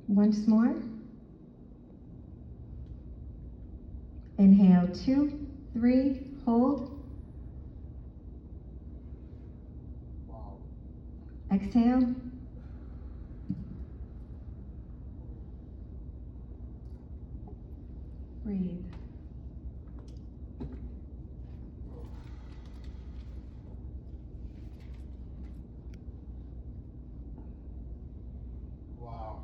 Once more. Inhale, 2, 3, hold. Wow. Exhale. Breathe. Wow.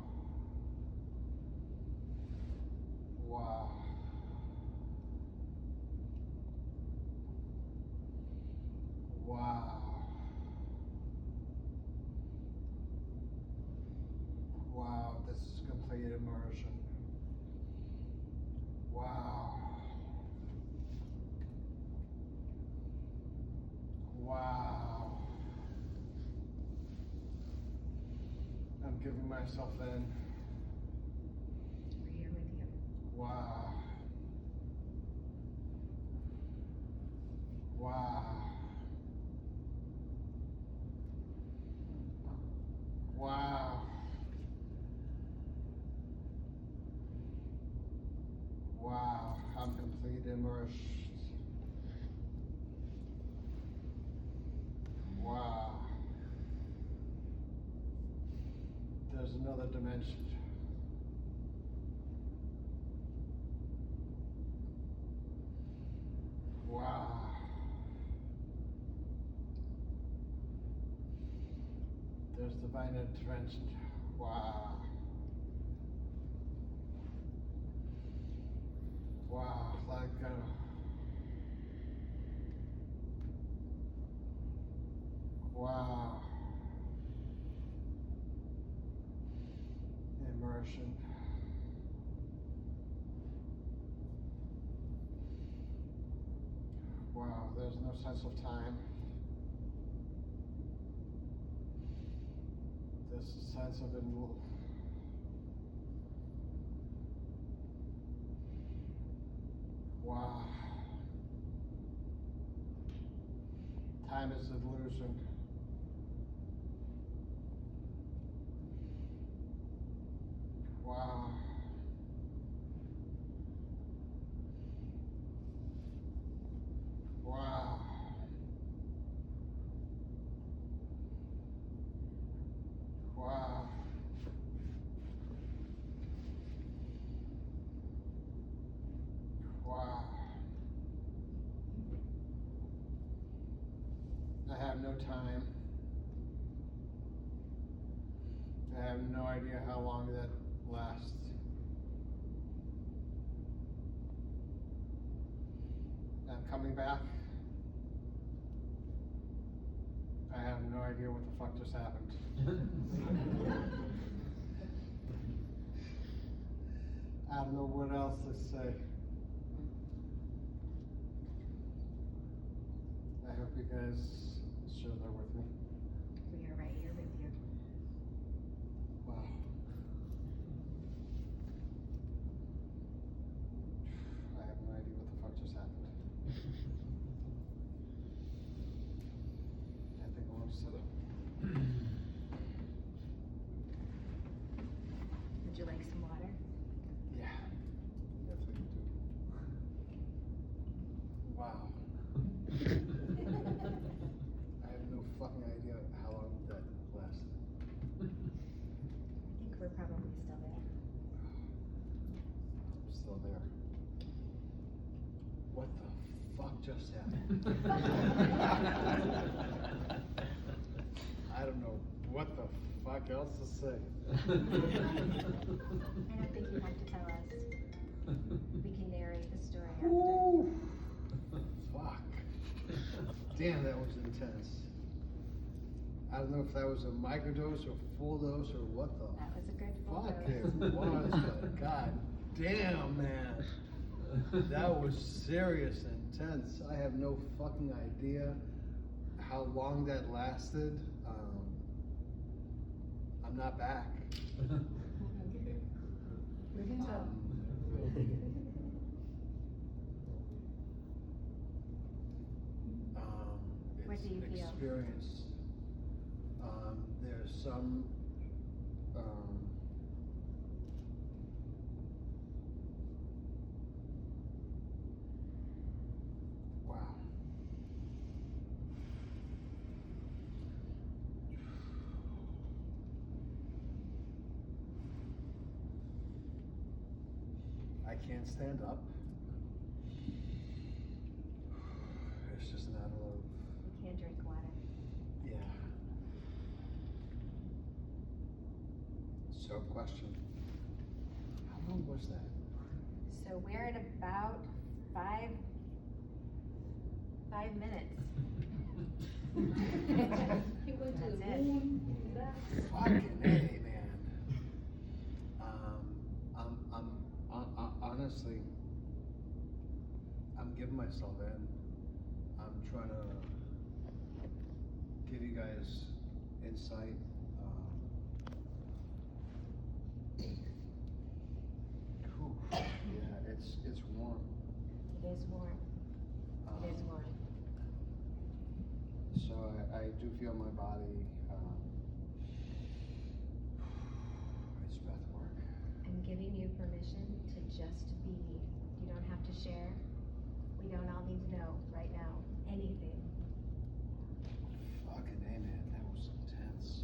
Wow. Wow. Wow, this is complete immersion. Wow. Wow. I'm giving myself in. We're here with you. Wow. Wow. Wow. Wow. I'm completely immersed. Wow. There's another dimension. Wow. There's divine intervention. Wow. Wow, like wow. Immersion. Wow, there's no sense of time. There's a sense of wow. Time is an illusion. Wow. Wow. Wow. Wow. I have no time. I have no idea how long that lasts. I'm coming back. I have no idea what the fuck just happened. I don't know what else to say. I hope you guys share that with me. We are right here with you. Wow. I have no idea what the fuck just happened. I think I want to sit up. Would you like some water? Yeah. Yes, I do. Wow. I have no fucking idea how long that lasted. I think we're probably still there. I'm still there. What the fuck just happened? I don't know what the fuck else to say. I don't think you have to tell us. We can narrate the story after. Ooh. Fuck. Damn, that was intense. I don't know if that was a microdose or full dose or what the That was a good full fuck dose. it was. But God damn, man. That was serious intense. I have no fucking idea how long that lasted. I'm not back. We can tell. What do you feel? Experience. There's some can't stand up. It's just not a little. You can't drink water. Yeah. So, question. How long was that? So we're at about 5 minutes. He went to That's the it. moon, back. Fucking A, man. Honestly, I'm giving myself in. I'm trying to give you guys insight. Yeah, it's warm. It is warm. It is warm. So I do feel my body. It's breath work. I'm giving you permission to just be. You don't have to share. We don't all need to know right now anything. Fucking A, man, that was intense.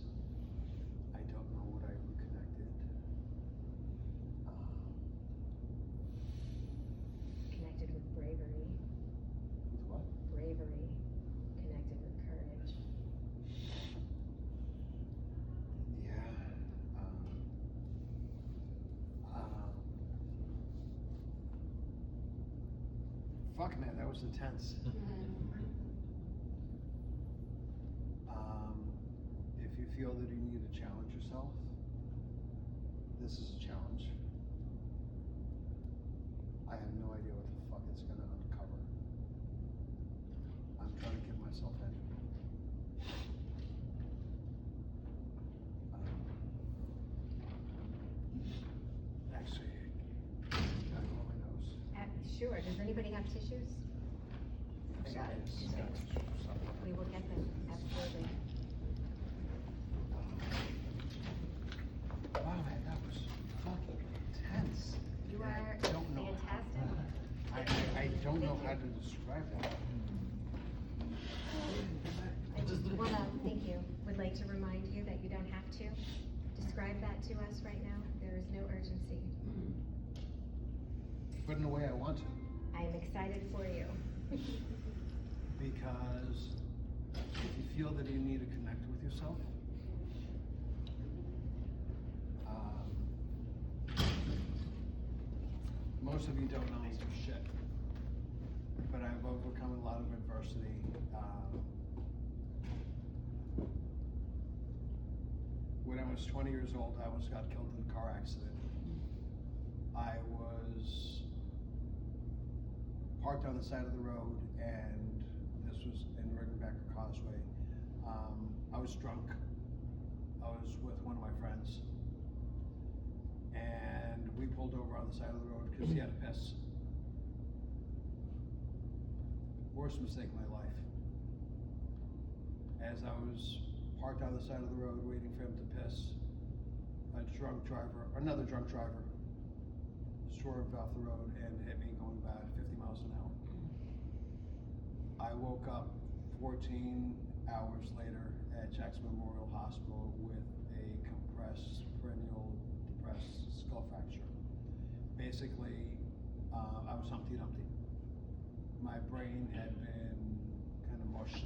I don't know what I reconnected. Connected with bravery. With what? Bravery. Connected with courage. Yeah. Fuck, man, that was intense. If you feel that you need to challenge yourself, this is a challenge. I have no idea what the fuck it's gonna uncover. I'm trying to give myself in. Actually, gotta blow my nose. Sure. Does anybody have tissues? I got it. Something. We will get them. Absolutely. Wow, man, that was fucking intense. You And are I don't know fantastic. I don't know how to describe that. I just thank you. Would like to remind you that you don't have to describe that to us right now. There is no urgency. But in a way I want to. I am excited for you. Because if you feel that you need to connect with yourself, most of you don't know me for shit. But I've overcome a lot of adversity. When I was 20 years old, I almost got killed in a car accident. I was parked on the side of the road, and this was in Rickenbacker Causeway. I was drunk. I was with one of my friends, and we pulled over on the side of the road because he had to piss. Worst mistake of my life. As I was parked on the side of the road waiting for him to piss, another drunk driver swerved off the road and hit me going about 50 miles an hour. I woke up 14 hours later at Jackson Memorial Hospital with a compressed perennial depressed skull fracture. Basically, I was Humpty Dumpty. My brain had been kind of mushed.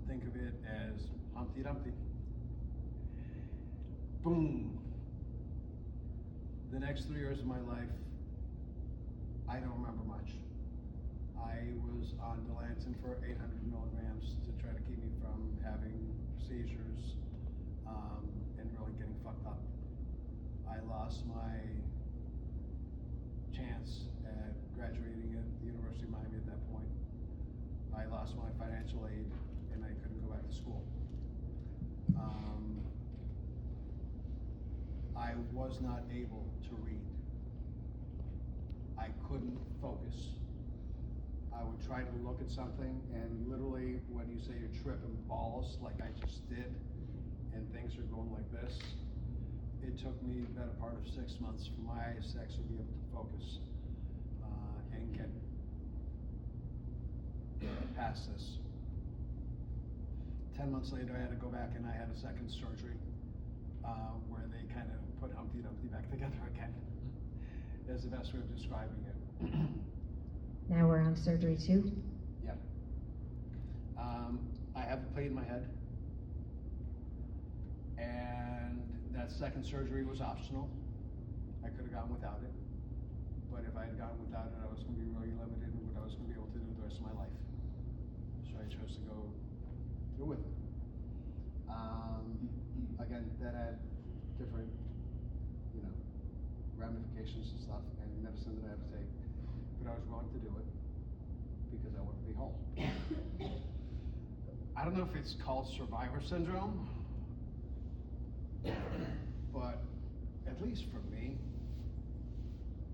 Think of it as Humpty Dumpty. Boom. The next 3 years of my life, I don't remember much. I was on Dilantin for 800 milligrams to try to keep me from having seizures and really getting fucked up. I lost my chance at graduating at the University of Miami at that point. I lost my financial aid and I couldn't go back to school. I was not able to read. I couldn't focus. I would try to look at something, and literally when you say you're tripping balls like I just did, and things are going like this, it took me the better part of 6 months for my eyes to actually be able to focus and get past this. 10 months later, I had to go back and I had a second surgery. where they kind of put Humpty Dumpty back together again. Is the best way of describing it. Now we're on surgery 2. Yeah. I have a plate in my head, and that second surgery was optional. I could have gone without it, but if I had gone without it, I was going to be really limited in what I was going to be able to do the rest of my life. So I chose to go through with it. Again, that had different, ramifications and stuff, and medicine that I had to take, but I was willing to do it because I wanted to be whole. I don't know if it's called survivor syndrome, but at least for me,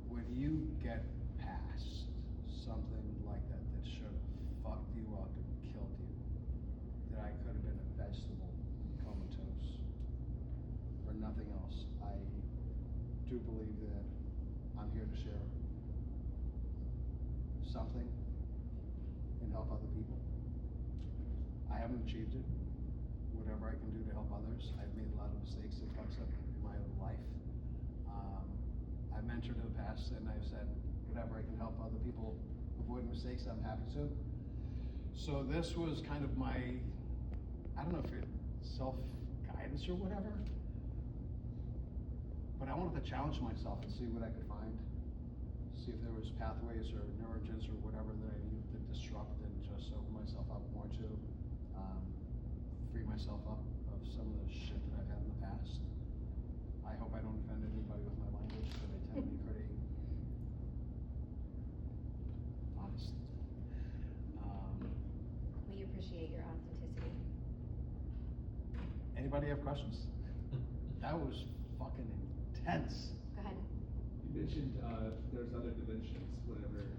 when you get past something like that that should have fucked you up and killed you, that I could have been a vegetable comatose or nothing else, I do believe that I'm here to share something and help other people. I haven't achieved it. Whatever I can do to help others. I've made a lot of mistakes and fucks up in my own life. I've mentored in the past, and I've said whatever I can help other people avoid mistakes, I'm happy to. So this was kind of my, I don't know if it's self-guidance or whatever, but I wanted to challenge myself and see what I could find. See if there was pathways or neurogens or whatever that I needed to disrupt and just open myself up more to. Free myself up of some of the shit that I've had in the past. I hope I don't offend anybody with my language, but I tend to be pretty honest. We appreciate your authenticity. Anybody have questions? That was fucking intense. Go ahead. You mentioned there's other dimensions whenever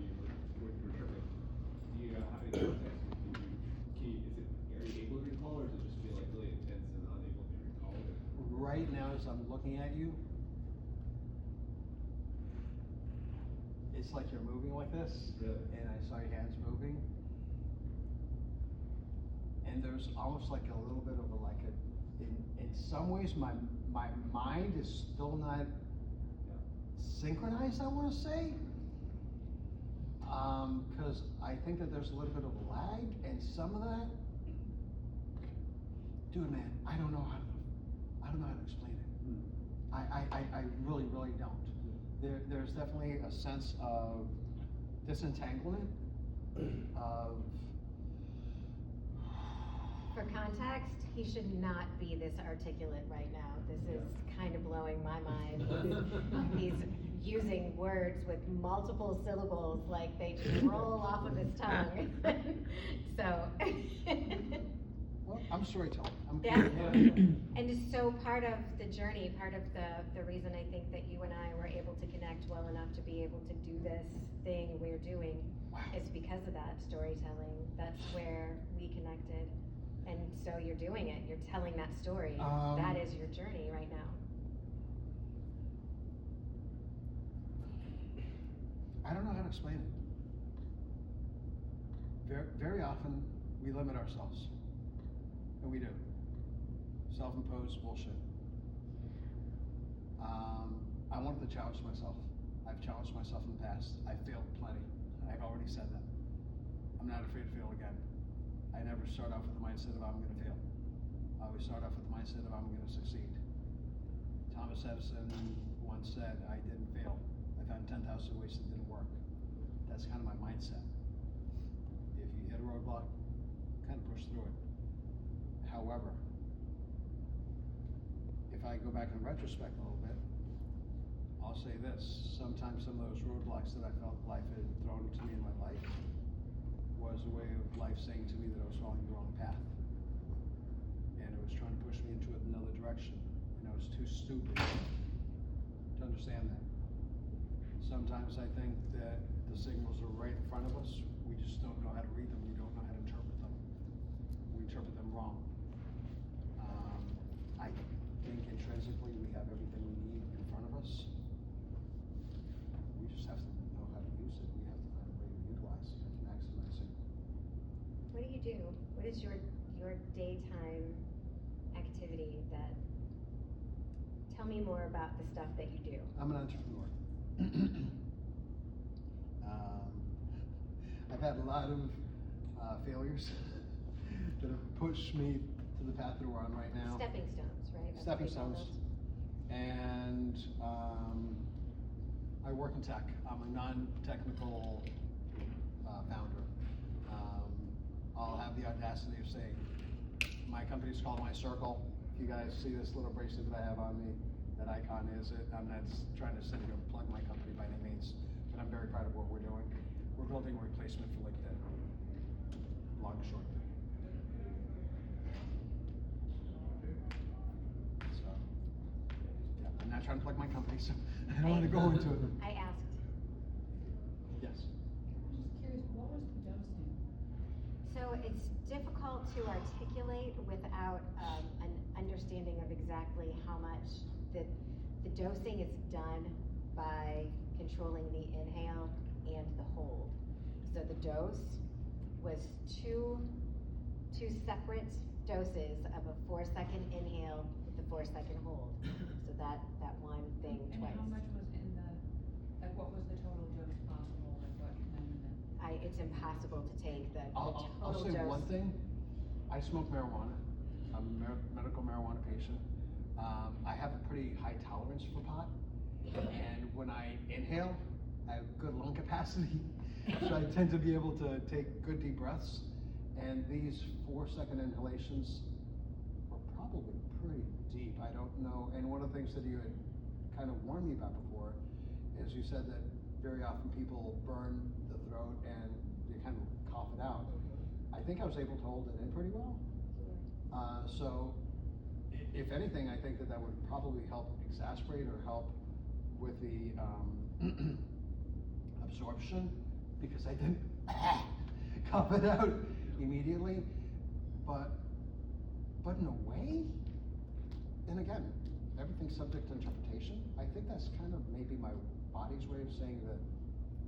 you were tripping. Do you have any context? Are you able to recall, or does it just feel like really intense and unable to recall it? Right now, as I'm looking at you, it's like you're moving like this, Really? and I saw your hands moving, and there's almost like a little bit of in some ways, my mind is still not synchronized, I want to say, because I think that there's a little bit of a lag, and some of that. Dude, man, I don't know how to explain it. I really, really don't. There's definitely a sense of disentanglement, of... For context, he should not be this articulate right now. This is kind of blowing my mind. He's using words with multiple syllables like they just roll off of his tongue. So... Well, I'm storytelling. Yeah. And so part of the journey, part of the reason I think that you and I were able to connect well enough to be able to do this thing we're doing is because of that storytelling. That's where we connected. And so you're doing it. You're telling that story. That is your journey right now. I don't know how to explain it. Very, very often, we limit ourselves. And we do. Self-imposed bullshit. I wanted to challenge myself. I've challenged myself in the past. I failed plenty. I've already said that. I'm not afraid to fail again. I never start off with the mindset of I'm going to fail. I always start off with the mindset of I'm going to succeed. Thomas Edison once said, I didn't fail. I found 10,000 ways that didn't work. That's kind of my mindset. If you hit a roadblock, kind of push through it. However, if I go back in retrospect a little bit, I'll say this. Sometimes some of those roadblocks that I felt life had thrown to me in my life was a way of life saying to me that I was following the wrong path. And it was trying to push me into another direction. And I was too stupid to understand that. Sometimes I think that the signals are right in front of us. We just don't know how to read them. We don't know how to interpret them. We interpret them wrong. I think intrinsically we have everything we need in front of us. We just have to know how to use it. We have to find a way to utilize it and maximize it. What do you do? What is your daytime activity that tell me more about the stuff that you do. I'm an entrepreneur. I've had a lot of failures that have pushed me to the path that we're on right now. Stepping stones, right? That's Stepping what they call stones. those. And I work in tech. I'm a non-technical founder. I'll have the audacity of saying, my company's called My Circle. If you guys see this little bracelet that I have on me, that icon is it. I'm not trying to sit here and plug my company by any means, but I'm very proud of what we're doing. We're building a replacement for LinkedIn. Long and short. So, yeah, I'm not trying to plug my company, so I don't want to go into it. I asked. Yes. I'm just curious, what was the dosing? So it's difficult to articulate without an understanding of exactly how much the dosing is done by controlling the inhale and the hold. So the dose was two separate doses of a 4-second inhale with a 4-second hold. So that one thing And twice. how much was in the, like, what was the total dose possible, like, what kind of? It's impossible to take the I'll total say dose. one thing. I smoke marijuana. I'm a medical marijuana patient. I have a pretty high tolerance for pot. And when I inhale, I have good lung capacity. So I tend to be able to take good deep breaths. And these 4-second inhalations were probably pretty deep. I don't know. And one of the things that you had kind of warned me about before is you said that very often people burn the throat and you kind of cough it out. I think I was able to hold it in pretty well. So if anything, I think that would probably help exasperate or help with the absorption, because I didn't cough it out immediately. But in a way, and again, everything's subject to interpretation. I think that's kind of maybe my body's way of saying that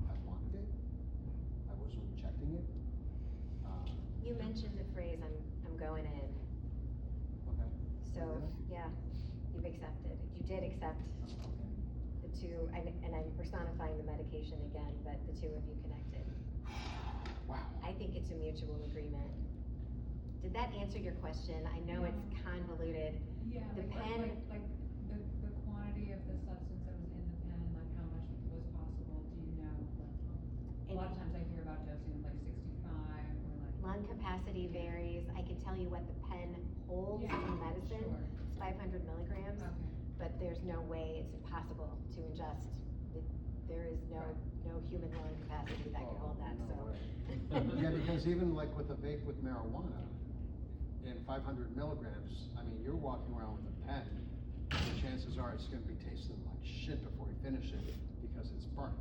I wanted it. I wasn't rejecting it. You mentioned the phrase, I'm going in. Okay. So, yeah, you've accepted. You did accept the two, and I'm personifying the medication again, but the two of you connected. Wow. I think it's a mutual agreement. Did that answer your question? I know it's convoluted. Yeah, The like, pen. like the quantity of the substance that was in the pen, like how much was possible, do you know? Like, a lot of times I hear about dosing of like 65 or like. Lung capacity varies. I can tell you what the pen holds Yeah, in medicine. sure. It's 500 milligrams, Okay. but there's no way, it's impossible to ingest. There is no human lung capacity that can hold that, No so. way. Yeah, because even like with a vape with marijuana, in 500 milligrams, I mean, you're walking around with a pen, the chances are it's gonna be tasting like shit before you finish it, because it's burnt.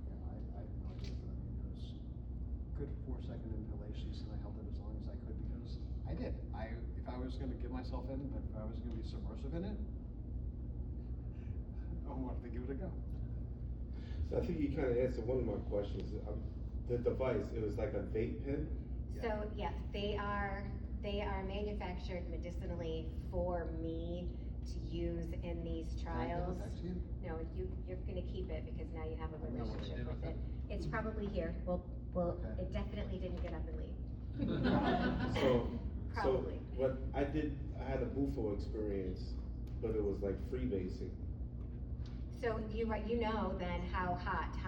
Yeah, I have no idea, but I mean, it was good 4-second inhalations, and I held it as long as I could, because I did. If I was gonna give myself in, but if I was gonna be submersive in it, I wanted to give it a go. So I think you kind of answered one of my questions. The device, it was like a vape pen? So, yes, they are manufactured medicinally for me to use in these trials. Can I give it back to you? No, you're gonna keep it because now you have a I know what I relationship did with with it. it. It's probably here. Well, Okay. it definitely didn't get up and leave. So Probably. what I did, I had a Bufo experience, but it was like freebasing. So you know then how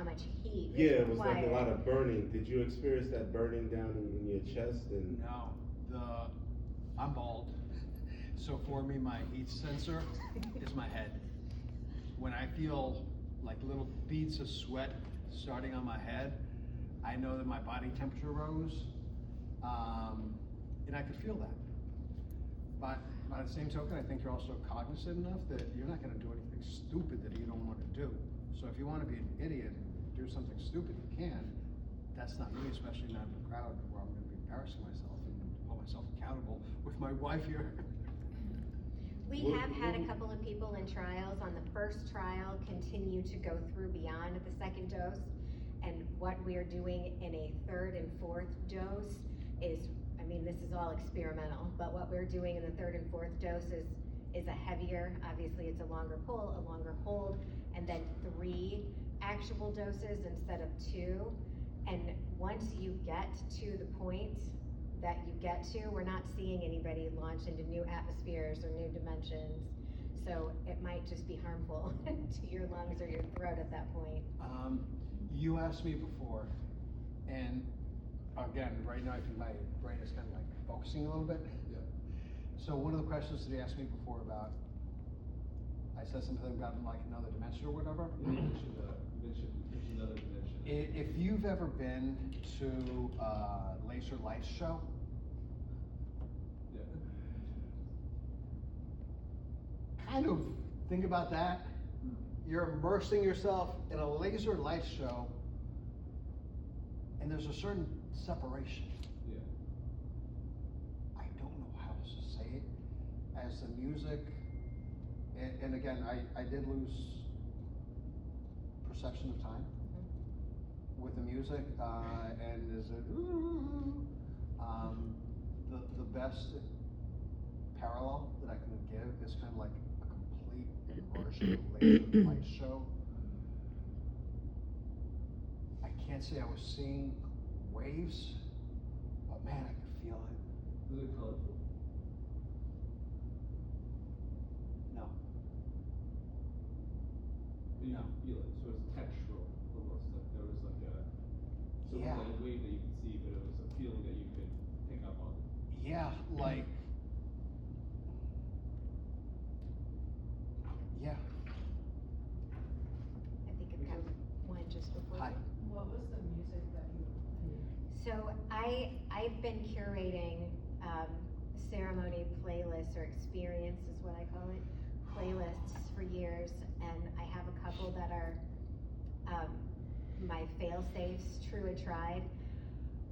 much heat is Yeah, it was like required. a lot of burning. Did you experience that burning down in your chest? And No, I'm bald, so for me, my heat sensor is my head. When I feel like little beads of sweat starting on my head, I know that my body temperature rose, and I could feel that. But by the same token, I think you're also cognizant enough that you're not gonna do anything stupid that you don't wanna do. So if you wanna be an idiot and do something stupid, you can. That's not me, especially not in a crowd where I'm gonna be embarrassing myself and hold myself accountable with my wife here. We have had a couple of people in trials on the first trial continue to go through beyond the second dose. And what we're doing in a third and fourth dose is, I mean, this is is all experimental, but what we're doing in the third and fourth dose is a heavier, obviously it's a longer pull, a longer hold, and then 3 actual doses instead of 2. And once you get to the point that you get to, we're not seeing anybody launch into new atmospheres or new dimensions. So it might just be harmful to your lungs or your throat at that point. You asked me before, and again, right now I think my brain is kind of like focusing a little bit. Yeah. So one of the questions that he asked me before about, I said something about like another dimension or whatever. You mentioned there's another dimension. If you've ever been to a laser light show, Yeah. kind of think about that. You're immersing yourself in a laser light show, and there's a certain separation. Yeah. I don't know how else to say it. As the music, and again, I did lose perception of time with the music, and is it, the best parallel that I can give is kind of like a complete immersion laser light show. I can't say I was seeing waves, but man, I could feel it. Was it colorful? No. But you No. could feel it, so it was textural, almost, like there was like a, so it Yeah. wasn't a wave that you could see, but it was a feeling that you could pick up on. Yeah, like, yeah. I think I've got one just before. Hi. What was the music that you played? So I've been curating ceremony playlists, or experience is what I call it, playlists for years, and I have a couple that are my fail-safes, true and tried.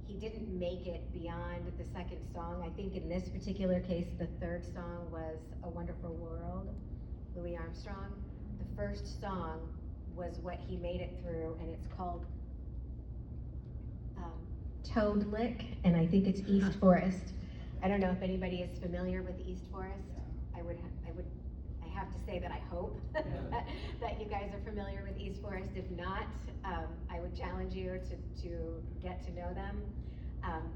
He didn't make it beyond the second song. I think in this particular case, the third song was A Wonderful World, Louis Armstrong. The first song was what he made it through, and it's called Toad Lick, and I think it's East Forest. I don't know if anybody is familiar with East Forest. I have to say that I hope that you guys are familiar with East Forest. If not, I would challenge you to get to know them.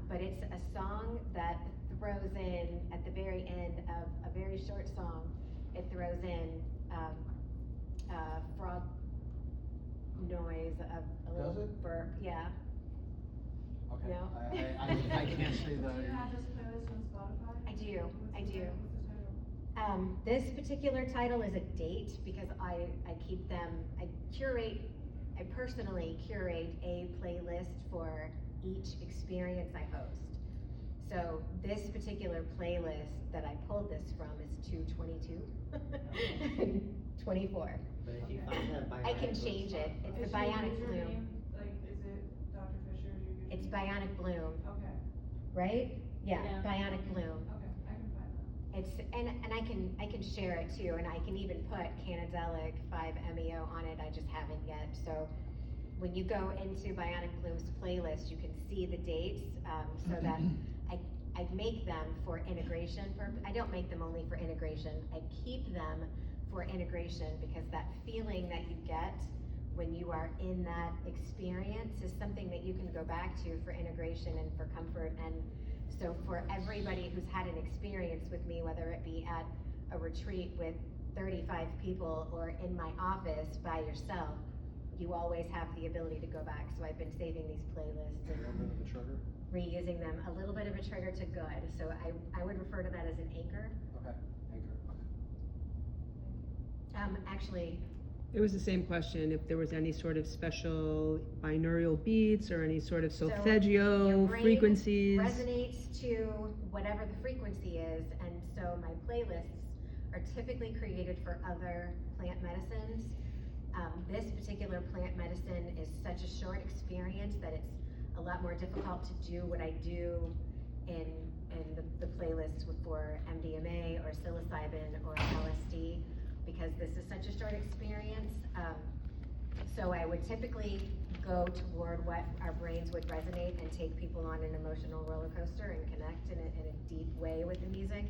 But it's a song that throws in, at the very end of a very short song, it throws in frog noise of a little Does it? burp. Yeah. Okay. No? I can't say that. Do you have this playlist on Spotify? I do, I do. What's the title? This particular title is a date because I keep them, I personally curate a playlist for each experience I host. So this particular playlist that I pulled this from is 2/22, 24. But if you find that I Bionic can Bloom change it. song- It's Is the your Bionic Bloom. username, like, is it Dr. Fisher? Do you It's use- Bionic Bloom, Okay, right? Yeah, Yeah. Bionic Bloom. okay, I can find that. It's, and I can share it too, and I can even put Cannadelic 5 MEO on it, I just haven't yet. So when you go into Bionic Bloom's playlist, you can see the dates, so that I make them for integration I don't make them only for integration, I keep them for integration because that feeling that you get when you are in that experience is something that you can go back to for integration and for comfort. And so for everybody who's had an experience with me, whether it be at a retreat with 35 people or in my office by yourself, you always have the ability to go back. So I've been saving these playlists A little bit of a trigger. reusing them, a little bit of a trigger to good. So I would refer to that as an anchor. Okay, anchor, Actually, It was the same question, if there was any sort of special binaural beats or any sort of so your solfeggio brain frequencies. resonates to whatever the frequency is, and so my playlists are typically created for other plant medicines. This particular plant medicine is such a short experience that it's a lot more difficult to do what I do in the playlist for MDMA or psilocybin or LSD, because this is such a short experience. So I would typically go toward what our brains would resonate and take people on an emotional roller coaster and connect in a way with the music.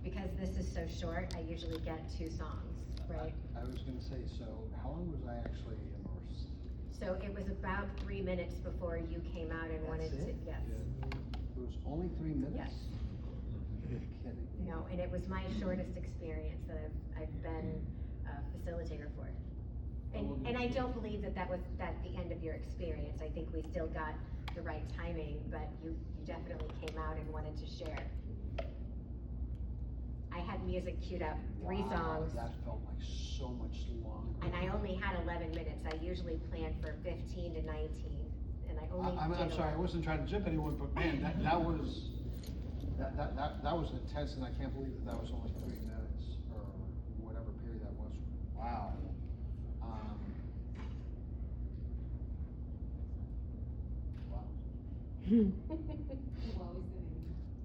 Because this is so short, I usually get 2 songs, right? I was gonna say, so how long was I actually immersed? So it was about 3 minutes before you came out and wanted That's to, it? yes. It was only 3 minutes? Yes. You're kidding. No, and it was my shortest experience that I've been a facilitator for. And I don't believe that was the end of your experience. I think we still got the right timing, but you definitely came out and wanted to share. I had music queued up, 3 Wow, songs, that felt like so much longer. and I only had 11 minutes. I usually plan for 15 to 19, and I only I'm did sorry, I 11. wasn't trying to jip anyone, but man, that was intense, and I can't believe that was only 3 minutes, or whatever period that was. Wow. Wow.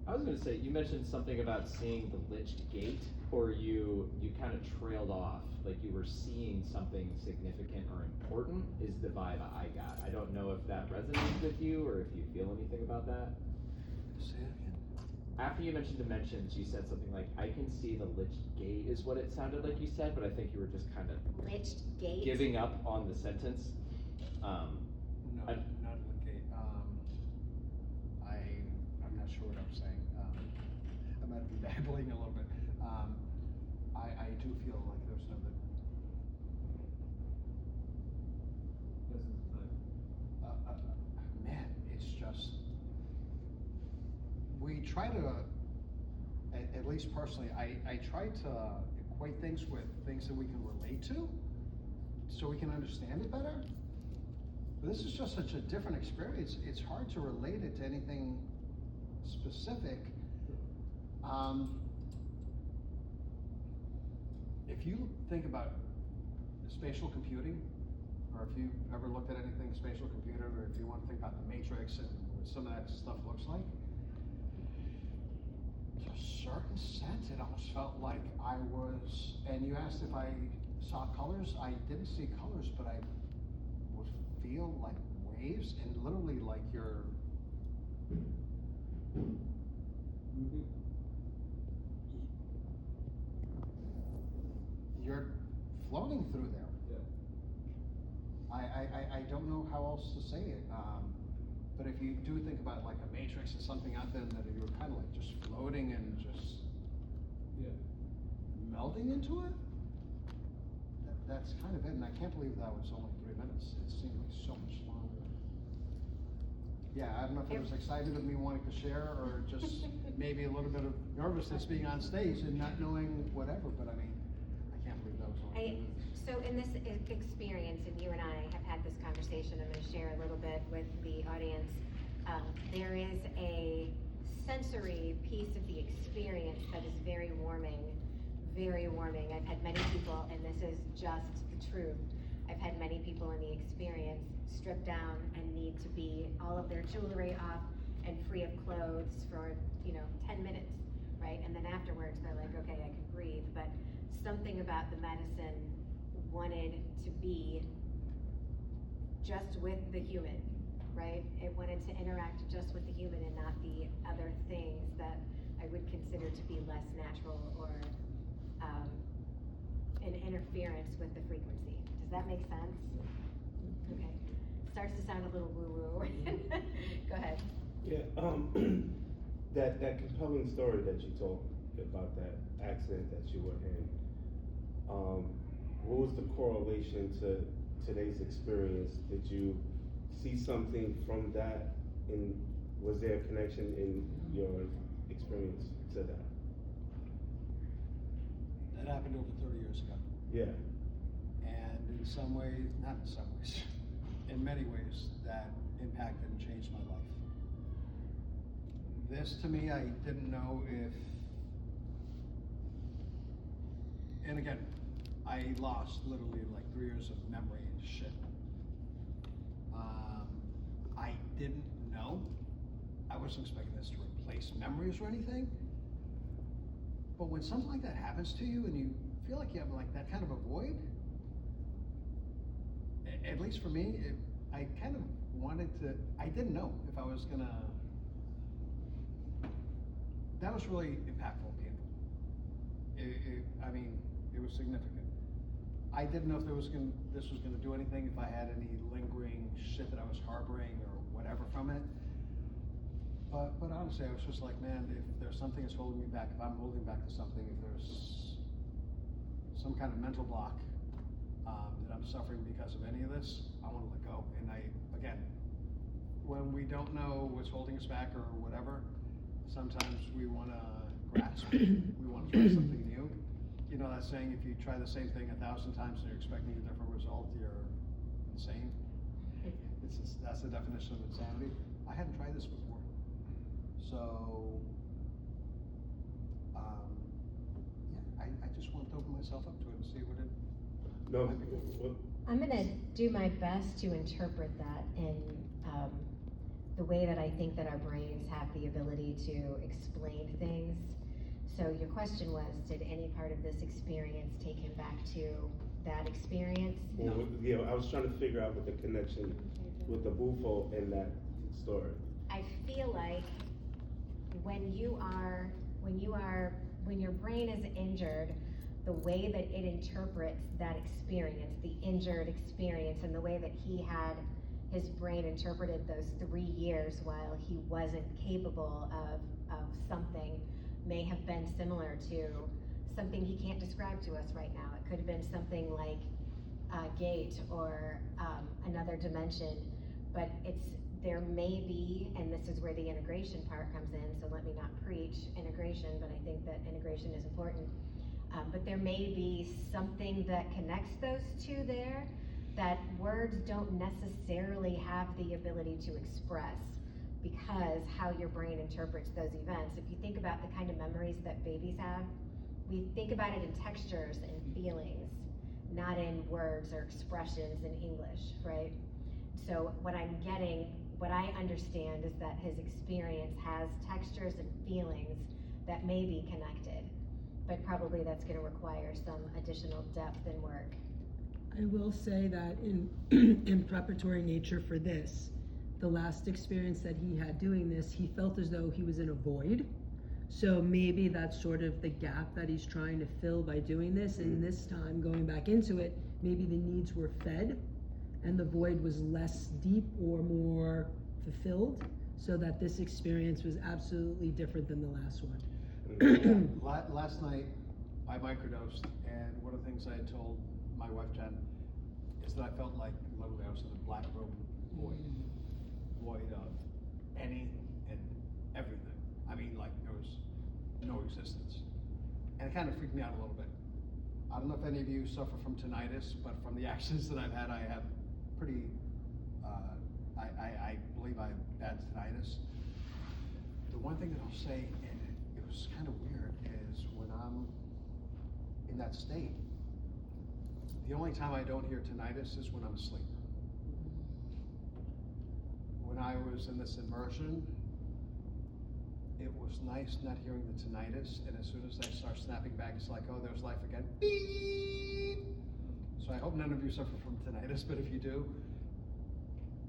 I was gonna say, you mentioned something about seeing the liched gate, or you kind of trailed off, like you were seeing something significant or important, is the vibe I got. I don't know if that resonates with you, or if you feel anything about that. Say it again. After you mentioned dimensions, you said something like, I can see the liched gate, is what it sounded like you said, but I think you were just kind of Liched gate. giving up on the sentence. No, I- not the gate. I'm not sure what I'm saying. I might be babbling a little bit. I do feel like there's another. This is time. Man, it's just. We try to, at least personally, I try to equate things with things that we can relate to, so we can understand it better. But this is just such a different experience. It's hard to relate it to anything specific. If you think about spatial computing, or if you ever looked at anything spatial computer, or if you want to think about the Matrix and what some of that stuff looks like, to a certain sense, it almost felt like I was, and you asked if I saw colors. I didn't see colors, but I would feel like waves, and literally like you're Moving. you're floating through there. Yeah. I don't know how else to say it. But if you do think about like a matrix and something out there that you're kind of like just floating and just Yeah. melding into it, that's kind of it. And I can't believe that was only 3 minutes. It seemed like so much longer. Yeah, I don't know if it was excited of me wanting to share, or just maybe a little bit of nervousness being on stage and not knowing whatever, but I mean, I can't believe that was only 3 minutes. So in this experience, and you and I have had this conversation, I'm going to share a little bit with the audience. There is a sensory piece of the experience that is very warming, very warming. I've had many people, and this is just the truth, I've had many people in the experience strip down and need to be all of their jewelry off and free of clothes for 10 minutes, right? And then afterwards they're like, okay, I can breathe. But something about the medicine wanted to be just with the human, right? It wanted to interact just with the human and not the other things that I would consider to be less natural or an interference with the frequency. Does that make sense? Okay. Starts to sound a little woo-woo. Go ahead. Yeah, that compelling story that you told about that accident that you were in, what was the correlation to today's experience? Did you see something from that, and was there a connection in your experience to that? That happened over 30 years ago. Yeah. And in some ways, not in some ways, in many ways, that impacted and changed my life. This, to me, I didn't know if, and again, I lost literally like 3 years of memory and shit. I didn't know. I wasn't expecting this to replace memories or anything. But when something like that happens to you and you feel like you have like that kind of a void, at least for me, I kind of wanted to, I didn't know if I was gonna that was really impactful and painful. I mean, it was significant. I didn't know if this was gonna do anything, if I had any lingering shit that I was harboring or whatever from it. But honestly, I was just like, man, if there's something that's holding me back, if I'm holding back to something, if there's some kind of mental block that I'm suffering because of any of this, I want to let go. And again, when we don't know what's holding us back or whatever, sometimes we want to grasp, we want to try something new. You know that saying, if you try the same thing 1,000 times and you're expecting a different result, you're insane. That's the definition of insanity. I hadn't tried this before. So, yeah, I just want to open myself up to it and see what it. No, I'm gonna do my best to interpret that in the way that I think that our brains have the ability to explain things. So your question was, did any part of this experience take him back to that experience? well, yeah, I was trying to figure out what the connection with the bufo and that story. I feel like when your brain is injured, the way that it interprets that experience, the injured experience, and the way that he had his brain interpreted those 3 years while he wasn't capable of something may have been similar to something he can't describe to us right now. It could have been something like a gate or another dimension, but there may be, and this is where the integration part comes in, so let me not preach integration, but I think that integration is important. But there may be something that connects those two there that words don't necessarily have the ability to express, because how your brain interprets those events. If you think about the kind of memories that babies have, we think about it in textures and feelings, not in words or expressions in English, right? So what I understand is that his experience has textures and feelings that may be connected, but probably that's gonna require some additional depth and work. I will say that in preparatory nature for this, the last experience that he had doing this, he felt as though he was in a void. So maybe that's sort of the gap that he's trying to fill by doing this, and this time going back into it, maybe the needs were fed and the void was less deep or more fulfilled, so that this experience was absolutely different than the last one. Last night, I microdosed, and one of the things I had told my wife Jen is that I felt like literally I was in a black room void of any and everything. I mean, like there was no existence, and it kind of freaked me out a little bit. I don't know if any of you suffer from tinnitus, but from the accidents that I've had, I have pretty. I believe I have bad tinnitus. The one thing that I'll say, and it was kind of weird, is when I'm in that state, the only time I don't hear tinnitus is when I'm asleep. When I was in this immersion, it was nice not hearing the tinnitus, and as soon as I start snapping back, it's like, oh, there's life again. Beep! So I hope none of you suffer from tinnitus, but if you do,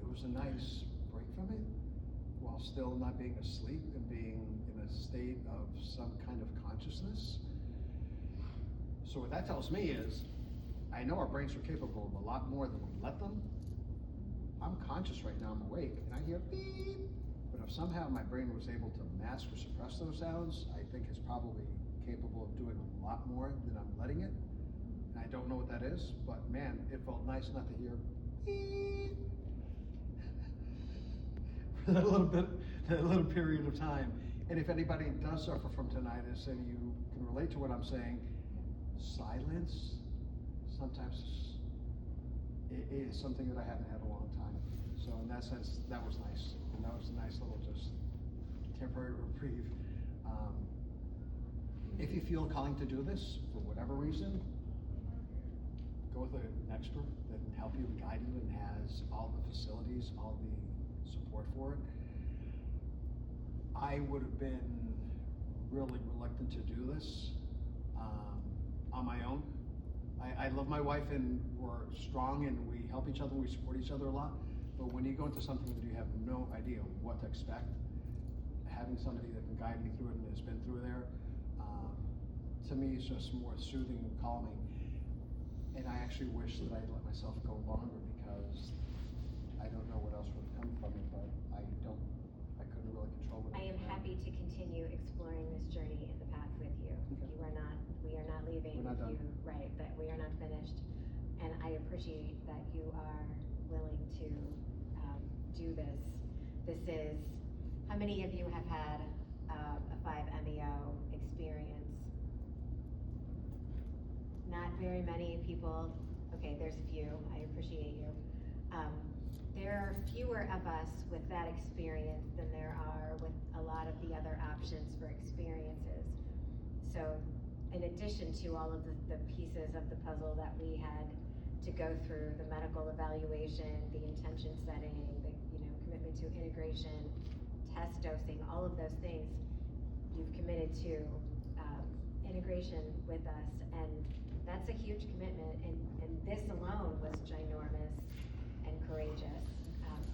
it was a nice break from it, while still not being asleep and being in a state of some kind of consciousness. So what that tells me is, I know our brains are capable of a lot more than we let them. I'm conscious right now, I'm awake, and I hear beep. But if somehow my brain was able to mask or suppress those sounds, I think it's probably capable of doing a lot more than I'm letting it. And I don't know what that is, but man, it felt nice not to hear beep for that little period of time. And if anybody does suffer from tinnitus and you can relate to what I'm saying, silence sometimes it is something that I haven't had in a long time. So in that sense, that was nice. And that was a nice little just temporary reprieve. If you feel calling to do this, for whatever reason, go with an expert that can help you and guide you and has all the facilities, all the support for it. I would have been really reluctant to do this on my own. I love my wife and we're strong and we help each other, we support each other a lot. But when you go into something that you have no idea what to expect, having somebody that can guide you through it and has been through to me is just more soothing and calming. And I actually wish that I'd let myself go longer because I don't know what else would have come from it, but I couldn't really control it. I am happy to continue exploring this journey in the path with you. Okay. We are not leaving We're not with done. you, right, that we are not finished. And I appreciate that you are willing to do this. This is, how many of you have had a 5-MEO experience? Not very many people. Okay, there's a few. I appreciate you. There are fewer of us with that experience than there are with a lot of the other options for experiences. So in addition to all of the pieces of the puzzle that we had to go through, the medical evaluation, the intention setting, the commitment to integration, test dosing, all of those things, you've committed to integration with us, and that's a huge commitment, and this alone was ginormous and courageous.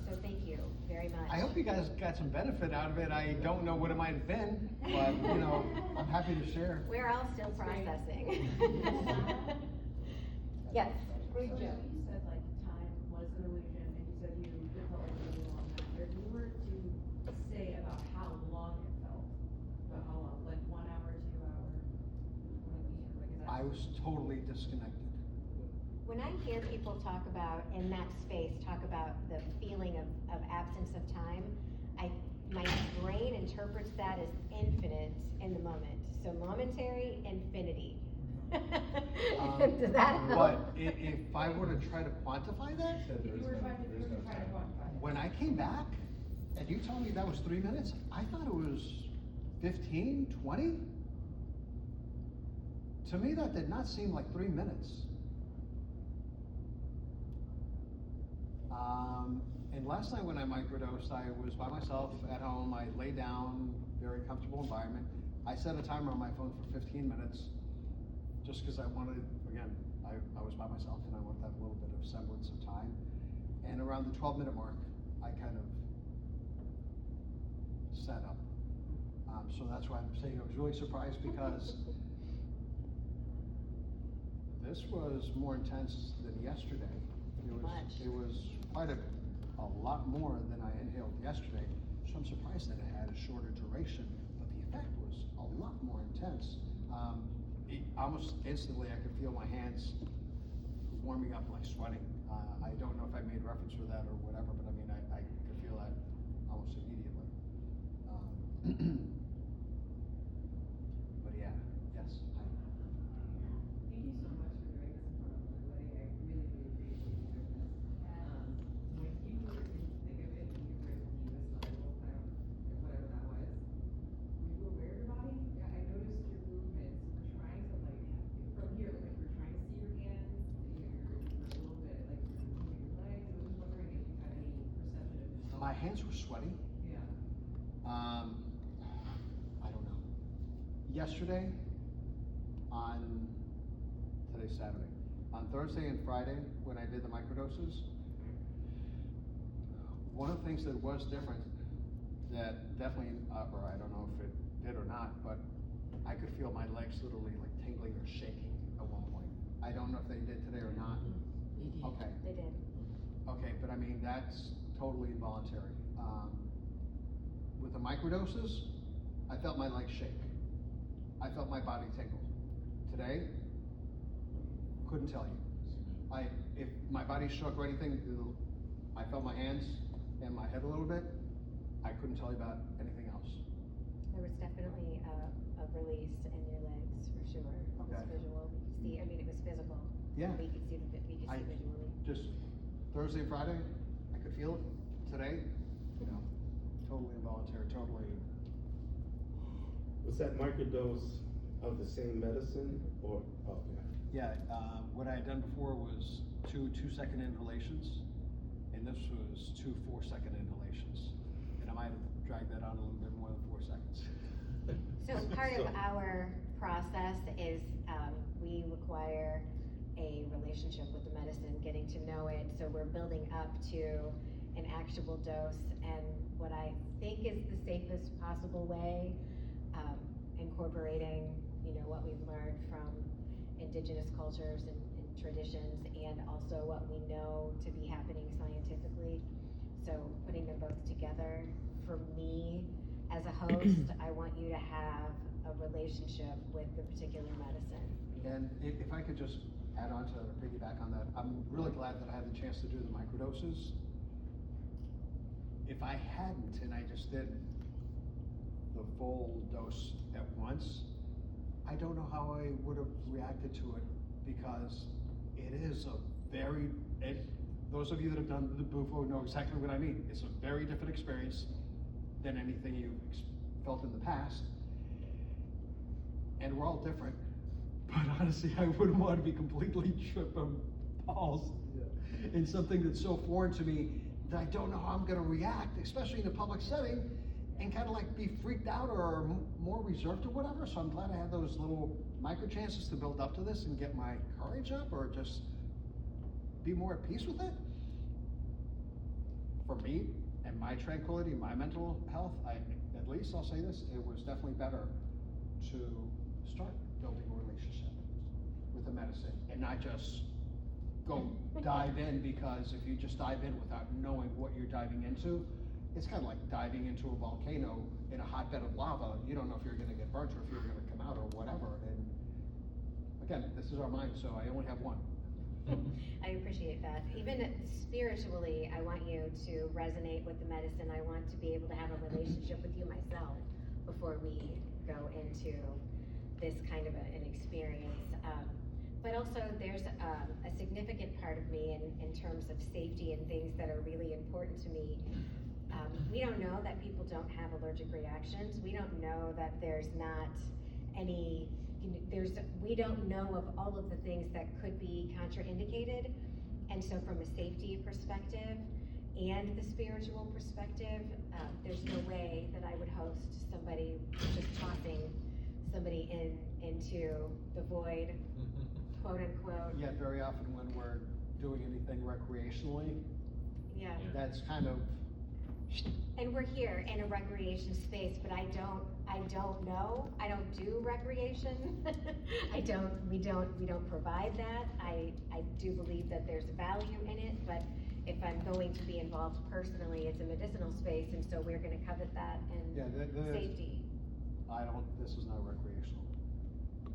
So thank you very much. I hope you guys got some benefit out of it. I don't know what it might have been, but I'm happy to share. We're all still processing. Yes. Great job. You said like time was an illusion, and you said you felt like it was a long time. If you were to say about how long it felt, about how long, like 1 hour, 2 hours, I was totally disconnected. When I hear people talk about, in that space, talk about the feeling of absence of time, my brain interprets that as infinite in the moment. So momentary, infinity. Does that help? But if I were to try to quantify that, if you were trying to quantify it. when I came back, and you told me that was 3 minutes, I thought it was 15, 20. To me, that did not seem like 3 minutes. And last night when I microdosed, I was by myself at home. I lay down, very comfortable environment. I set a timer on my phone for 15 minutes, just because I wanted, again, I was by myself and I wanted to have a little bit of semblance of time. And around the 12-minute mark, I kind of set up. So that's why I'm saying I was really surprised, because this was more intense than yesterday. It was quite a lot more than I inhaled yesterday. So I'm surprised that it had a shorter duration, but the effect was a lot more intense. Almost instantly, I could feel my hands warming up, like sweating. I don't know if I made reference for that or whatever, but I mean, I could feel that almost immediately. But yeah, yes. Thank you so much for doing this in front of everybody. I really, really appreciate you doing this. When you were in the thick of it, and you were in the medical time, whatever that was, were you aware of your body? Yeah, I noticed your movements. You were trying to from here, like you were trying to see your hands. You were a little bit like moving your legs. I was just wondering if you had any perception of yourself. My hands were sweaty. Yeah. I don't know. Yesterday, today's Saturday, on Thursday and Friday, when I did the microdoses, one of the things that was different, that definitely, or I don't know if it did or not, but I could feel my legs literally like tingling or shaking at one point. I don't know if they did today or not. Okay. They did. Okay, but I mean, that's totally involuntary. With the microdoses, I felt my legs shake. I felt my body tingle. Today, couldn't tell you. If my body shook or anything, I felt my hands and my head a little bit. I couldn't tell you about anything else. There was definitely a release in your legs, for sure. It was Okay. visual. We could see, I mean, it was physical. Yeah. We could see visually. Just Thursday, Friday, I could feel it. Today, totally involuntary, totally. Was that microdose of the same medicine, or, Yeah, what I had done before was two 2-second inhalations, and this was 2 4-second inhalations. And I might have dragged that on a little bit more than 4 seconds. So part of our process is we require a relationship with the medicine, getting to know it. So we're building up to an actual dose, and what I think is the safest possible way, incorporating, you know, what we've learned from indigenous cultures and traditions, and also what we know to be happening scientifically. So putting them both together, for me, as a host, I want you to have a relationship with the particular medicine. And if I could just add on to piggyback on that, I'm really glad that I had the chance to do the microdoses. If I hadn't, and I just did the full dose at once, I don't know how I would have reacted to it, because it is a very, those of you that have done the before know exactly what I mean. It's a very different experience than anything you've felt in the past. And we're all different. But honestly, I wouldn't want to be completely tripping balls in something that's so foreign to me that I don't know how I'm going to react, especially in a public setting, and kind of like be freaked out or more reserved or whatever. So I'm glad I had those little micro chances to build up to this and get my courage up, or just be more at peace with it. For me and my tranquility, my mental health, at least I'll say this, it was definitely better to start building a relationship with the medicine and not just go dive in, because if you just dive in without knowing what you're diving into, it's kind of like diving into a volcano in a hotbed of lava. You don't know if you're going to get burnt or if you're going to come out or whatever. And again, this is our mind, so I only have one. I appreciate that. Even spiritually, I want you to resonate with the medicine. I want to be able to have a relationship with you myself before we go into this kind of an experience. But also there's a significant part of me in terms of safety and things that are really important to me. We don't know that people don't have allergic reactions. We don't know that there's not any, we don't know of all of the things that could be contraindicated. And so from a safety perspective and the spiritual perspective, there's no way that I would host somebody just tossing somebody into the void, quote unquote. Yet very often when we're doing anything recreationally, Yeah. that's kind of, And we're here in a recreation space, but I don't know. I don't do recreation. We don't provide that. I do believe that there's value in it, but if I'm going to be involved personally, it's a medicinal space, and so we're gonna covet that and safety. this is not recreational.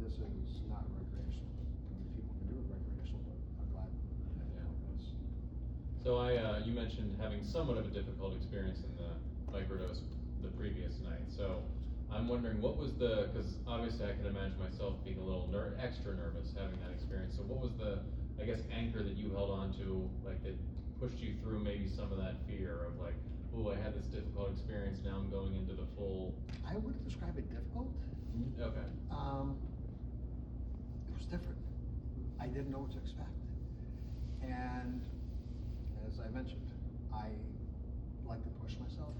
This is not recreational. I mean, people can do it recreational, but I'm glad. So you mentioned having somewhat of a difficult experience in the microdose the previous night. So I'm wondering, what was because obviously I can imagine myself being a little extra nervous having that experience. So what was the, I guess, anchor that you held on to, like, that pushed you through maybe some of that fear of like, oh, I had this difficult experience, now I'm going into the full. I wouldn't describe it difficult. Okay. It was different. I didn't know what to expect. And as I mentioned, I like to push myself.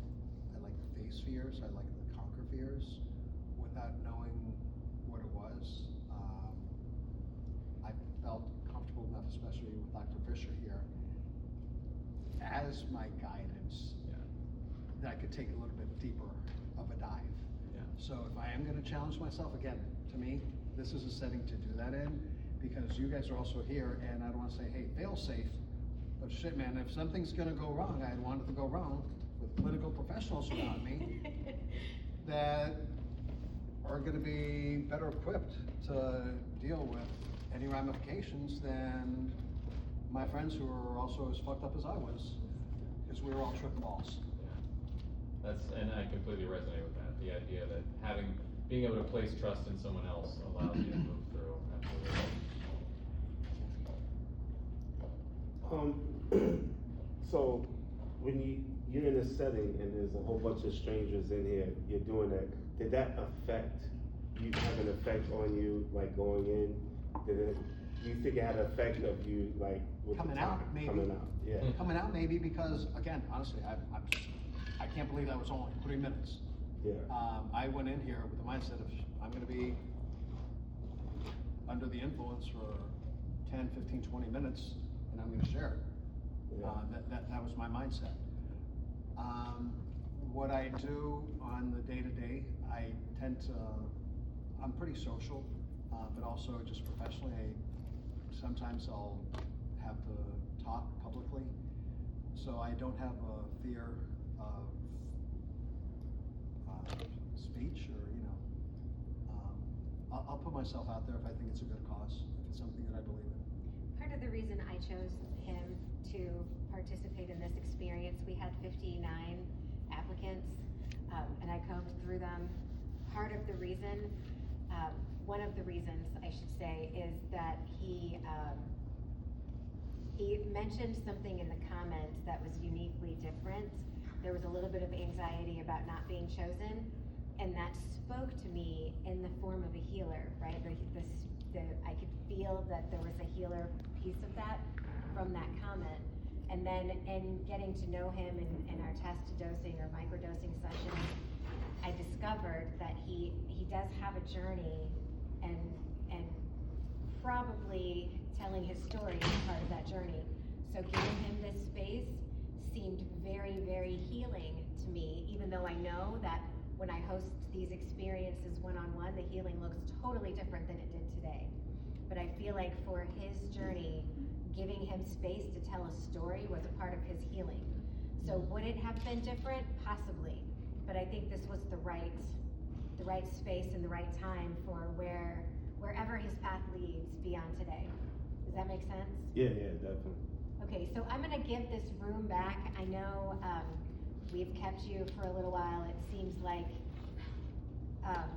I like to face fears. I like to conquer fears without knowing what it was. I felt comfortable enough, especially with Dr. Fisher here, as my guidance, that I could take a little bit deeper of a dive. Yeah. So if I am going to challenge myself, again, to me, this is a setting to do that in, because you guys are also here, and I don't want to say, hey, fail safe, but shit, man, if something's going to go wrong, I want it to go wrong with clinical professionals around me that are going to be better equipped to deal with any ramifications than my friends who are also as fucked up as I was, because we were all tripping balls. And I completely resonate with that. The idea that being able to place trust in someone else allows you to move through. Absolutely. So when you're in a setting and there's a whole bunch of strangers in here, you're doing that, did that affect, you have an effect on you, like going in? Do you think it had an effect of you, like, with Coming the out, time? maybe. Coming out, yeah. Coming out maybe, because again, honestly, I can't believe that was only 3 minutes. Yeah. I went in here with the mindset of, I'm gonna be under the influence for 10, 15, 20 minutes, and I'm gonna share it. Yeah. That was my mindset. What I do on the day-to-day, I tend to I'm pretty social, but also just professionally, sometimes I'll have to talk publicly. So I don't have a fear of speech or, I'll put myself out there if I think it's a good cause, if it's something that I believe in. Part of the reason I chose him to participate in this experience, we had 59 applicants, and I combed through them. Part of the reason, one of the reasons I should say, is that he mentioned something in the comments that was uniquely different. There was a little bit of anxiety about not being chosen, and that spoke to me in the form of a healer, right? I could feel that there was a healer piece of that from that comment. And then in getting to know him in our test dosing or microdosing sessions, I discovered that he does have a journey, and probably telling his story is part of that journey. So giving him this space seemed very, very healing to me, even though I know that when I host these experiences one-on-one, the healing looks totally different than it did today. But I feel like for his journey, giving him space to tell a story was a part of his healing. So would it have been different? Possibly. But I think this was the right space and the right time for wherever his path leads beyond today. Does that make sense? Yeah, definitely. Okay, so I'm gonna give this room back. I know we've kept you for a little while. It seems like